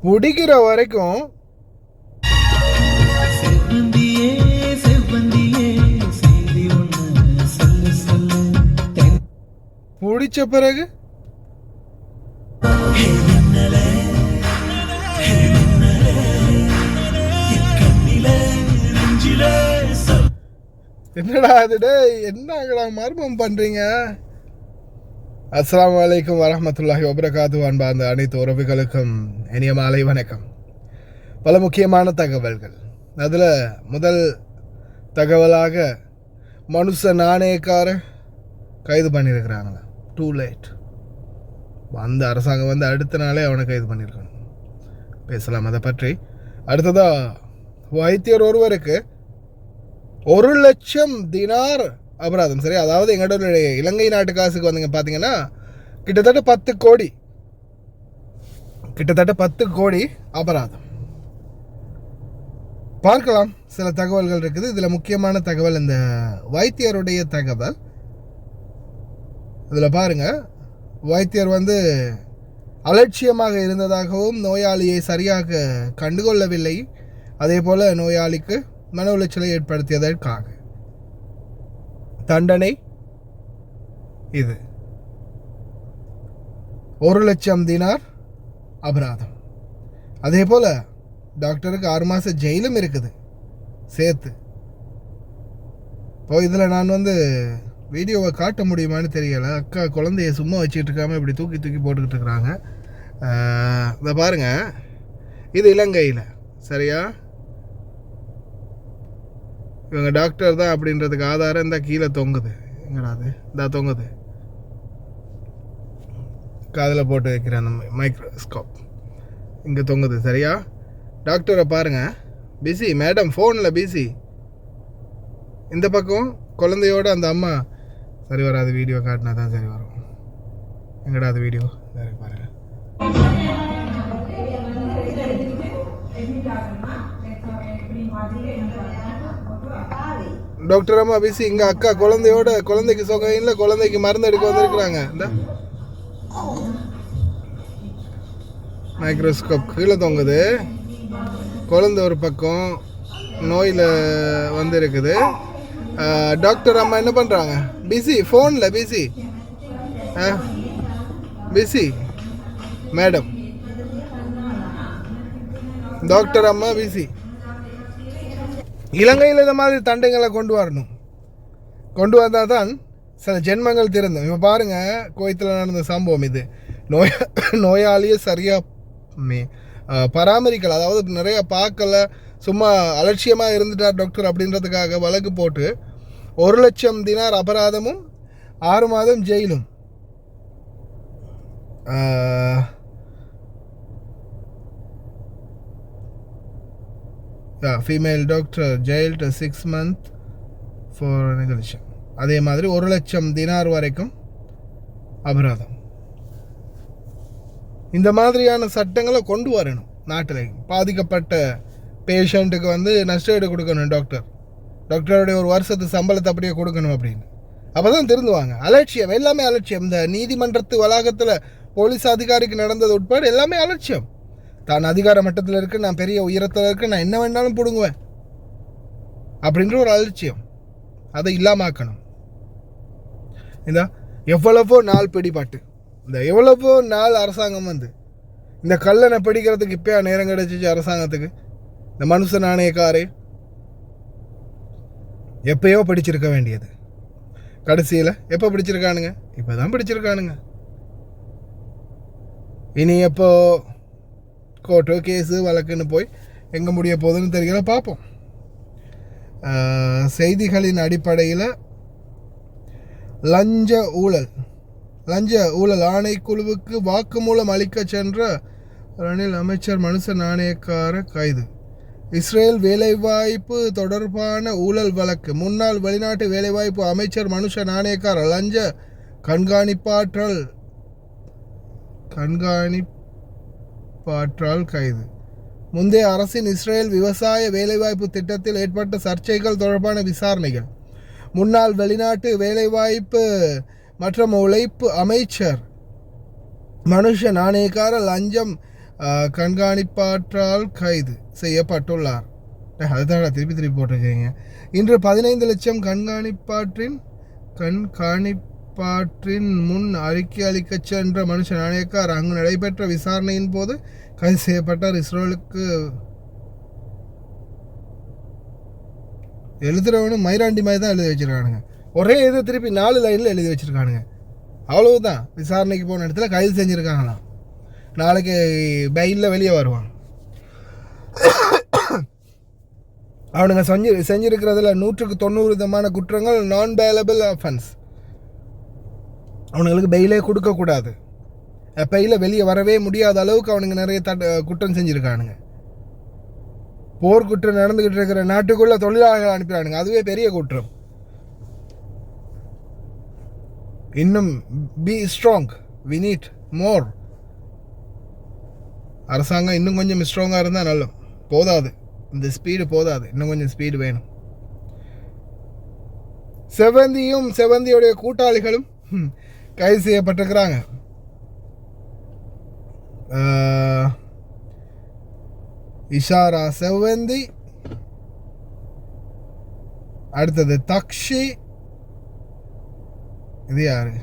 குடிக்கிற வரைக்கும் குடிச்ச பிறகு என்னடா அது என்னங்கடா மர்மம் பண்றீங்க? அஸ்ஸலாமு அலைக்கும் வரஹ்மத்துல்லாஹி வபரகாத்துஹு. அன்பார்ந்த அனைத்து உறவுகளுக்கும் இனிய மாலை வணக்கம். பல முக்கியமான தகவல்கள். அதில் முதல் தகவலாக மனுஷ நாணயக்கார கைது பண்ணியிருக்கிறாங்களா? Too late. அந்த அரசாங்கம் வந்து அடுத்த நாளே அவனை கைது பண்ணியிருக்கணும். பேசலாம் அதை பற்றி. அடுத்ததாக வைத்தியர் ஒருவருக்கு 1,00,000 தினார் அபராதம். சரி, அதாவது எங்களோட இலங்கை நாட்டு காசுக்கு வந்துங்க பார்த்தீங்கன்னா கிட்டத்தட்ட 10 கோடி அபராதம். பார்க்கலாம், சில தகவல்கள் இருக்குது. இதில் முக்கியமான தகவல் இந்த வைத்தியருடைய தகவல். இதில் பாருங்க, வைத்தியர் வந்து அலட்சியமாக இருந்ததாகவும் நோயாளியை சரியாக கண்டுகொள்ளவில்லை, அதே போல் நோயாளிக்கு மன உளைச்சலை ஏற்படுத்தியதற்காக தண்டனை இது 1,00,000 தினார் அபராதம். அதே போல் டாக்டருக்கு 6 மாத ஜெயிலும் இருக்குது சேர்த்து. இப்போ இதில் நான் வந்து வீடியோவை காட்ட முடியுமான்னு தெரியலை. அக்கா குழந்தைய சும்மா வச்சுக்கிட்டு இருக்காமல் இப்படி தூக்கி போட்டுக்கிட்டு இருக்கிறாங்க. இதை பாருங்கள், இது இலங்கையில். சரியா? இவங்க டாக்டர் தான் அப்படின்றதுக்கு ஆதாரம் இந்த கீழே தொங்குது. எங்கடா அது? இந்த தொங்குது, காதில் போட்டு வைக்கிற அந்த மைக்ரோஸ்கோப் இங்கே தொங்குது. சரியா? டாக்டரை பாருங்கள், பிஸி மேடம், ஃபோனில் பிஸி. இந்த பக்கம் குழந்தையோட அந்த அம்மா. சரி வராது, வீடியோ காட்டினா தான் சரி வரும். எங்கடா அது வீடியோ? சரி பாருங்கள். டாக்டர் அம்மா பிஸி. இங்கே அக்கா குழந்தையோட, குழந்தைக்கு சுகம் இல்லை, குழந்தைக்கு மருந்து எடுக்க வந்திருக்கிறாங்க. இந்த மைக்ரோஸ்கோப் கீழே தொங்குது. குழந்தை ஒரு பக்கம் நோயில் வந்து இருக்குது. டாக்டர் அம்மா என்ன பண்ணுறாங்க? பிஸி, ஃபோனில் பிஸி. பிஸி மேடம், டாக்டர் அம்மா பிஸி. இலங்கையில் இந்த மாதிரி தண்டைங்களை கொண்டு வரணும். கொண்டு வந்தால் தான் சில ஜென்மங்கள் திருந்தும். இப்போ பாருங்கள், கோயத்தில் நடந்த சம்பவம் இது. நோயாளியை சரியாக பராமரிக்கலை, அதாவது நிறைய பார்க்கலை, சும்மா அலட்சியமாக இருந்துட்டார் டாக்டர் அப்படின்றதுக்காக வழக்கு போட்டு 1,00,000 தினார் அபராதமும் 6 மாதம் ஜெயிலும். Female doctor jailed 6 months for negligence. அதே மாதிரி 1,00,000 தினார் வரைக்கும் அபராதம். இந்த மாதிரியான சட்டங்களை கொண்டு வரணும் நாட்டில். பாதிக்கப்பட்ட பேஷண்ட்டுக்கு வந்து நஷ்டஈடு கொடுக்கணும் டாக்டருடைய ஒரு வருஷத்து சம்பளத்தை அப்படியே கொடுக்கணும் அப்படின்னு. அப்போ தான் திருந்துவாங்க. அலட்சியம், எல்லாமே அலட்சியம். இந்த நீதிமன்றத்து வளாகத்தில் போலீஸ் அதிகாரிக்கு நடந்தது உட்பட எல்லாமே அலட்சியம். தான் அதிகார மட்டத்தில் இருக்கு, நான் பெரிய உயரத்தில் இருக்கு, நான் என்ன வேணாலும் பிடுங்குவேன் அப்படின்ற ஒரு அலட்சியம். அதை இல்லாமாக்கணும். இந்த எவ்வளவோ நாள் பிடிபாட்டு, இந்த எவ்வளவோ நாள் அரசாங்கம் வந்து இந்த கல்லனை பிடிக்கிறதுக்கு இப்போயா நேரம் கிடைச்சிச்சு அரசாங்கத்துக்கு? இந்த மனுஷ நாணயக்காரே எப்பயோ பிடிச்சிருக்க வேண்டியது. கடைசியில் எப்போ பிடிச்சிருக்கானுங்க? இப்போ தான் பிடிச்சிருக்கானுங்க. இனி எப்போ கோர்ட்டு கேஸு வழக்குன்னு போய் எங்கே முடிய போகுதுன்னு தெரியல, பார்ப்போம். செய்திகளின் அடிப்படையில் லஞ்ச ஊழல் ஆணைக்குழுவுக்கு வாக்குமூலம் அளிக்க சென்ற ரணில் அமைச்சர் மனுஷ நாணயக்கார கைது. இஸ்ரேல் வேலைவாய்ப்பு தொடர்பான ஊழல் வழக்கு. முன்னாள் வெளிநாட்டு வேலைவாய்ப்பு அமைச்சர் மனுஷ நாணயக்கார லஞ்ச கண்காணிப்பாற்றால் கைது. முந்தைய அரசின் இஸ்ரேல் விவசாய வேலைவாய்ப்பு திட்டத்தில் ஏற்பட்ட சர்ச்சைகள் தொடர்பான விசாரணைகள். முன்னாள் வெளிநாட்டு வேலைவாய்ப்பு மற்றும் உழைப்பு அமைச்சர் மனுஷ நாணயக்கார லஞ்சம் கண்காணிப்பாற்றால் கைது செய்யப்பட்டுள்ளார். அதுதான் திருப்பி போட்டிருக்கீங்க. இன்று 15 லட்சம் கண்காணிப்பாற்றின் முன் அறிக்கை அளிக்க சென்ற மனுஷன் நாணயக்கார் அங்கு நடைபெற்ற விசாரணையின் போது கைது செய்யப்பட்டார். இஸ்ரேலுக்கு எழுதுறவனும் மயிராண்டி மாதிரி தான் எழுதி வச்சிருக்கானுங்க. ஒரே இது திருப்பி 4 லைனில் எழுதி வச்சிருக்கானுங்க. அவ்வளவுதான். விசாரணைக்கு போன இடத்துல கைது செஞ்சுருக்காங்களாம். நாளைக்கு பெயிலில் வெளியே வருவான். அவனுங்க செஞ்சிருக்கிறதுல 190 விதமான குற்றங்கள் நான் பெயிலபிள் அஃபென்ஸ். அவனுங்களுக்கு பெயிலே கொடுக்கக்கூடாது. பெயில வெளியே வரவே முடியாத அளவுக்கு அவனுங்க நிறைய குற்றம் செஞ்சுருக்கானுங்க. போர்க்குற்றம் நடந்துக்கிட்டு இருக்கிற நாட்டுக்குள்ள தொழிலாளர்கள் அனுப்பினானுங்க. அதுவே பெரிய குற்றம். இன்னும் be strong, we need more. அரசாங்கம் இன்னும் கொஞ்சம் ஸ்ட்ராங்காக இருந்தால் நல்ல. போதாது, இந்த ஸ்பீடு போதாது, இன்னும் கொஞ்சம் ஸ்பீடு வேணும். செவந்தியும் செவந்தியுடைய கூட்டாளிகளும் கைது செய்யப்பட்டிருக்கிறாங்க. இஷாரா செவந்தி, அடுத்தது தக்ஷி, இது யாரு?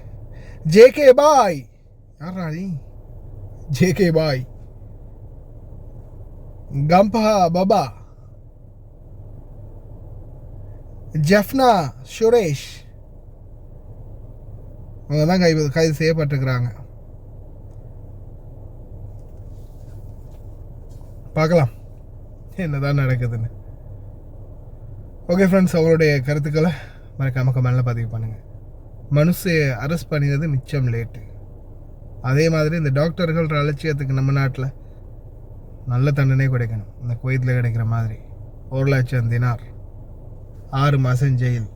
ஜேகே பாய். யாரா நீ? ஜேகே பாய், கம்பா பாபா, ஜெஃப்னா சுரேஷ், அவங்க தான் கைது செய்யப்பட்டிருக்கிறாங்க. பார்க்கலாம் என்னதான் நடக்குதுன்னு. ஓகே ஃப்ரெண்ட்ஸ், அவங்களுடைய கருத்துக்களை மறக்காம கமெண்ட்ல பதிவு பண்ணுங்கள். மனுஷை அரெஸ்ட் பண்ணினது மிச்சம் லேட்டு. அதே மாதிரி இந்த டாக்டர்கள் அலட்சியத்துக்கு நம்ம நாட்டில் நல்ல தண்டனை கிடைக்கணும். இந்த குவைத்தில் கிடைக்கிற மாதிரி 1 லட்சம் தினார், 6 மாதம் ஜெயில்.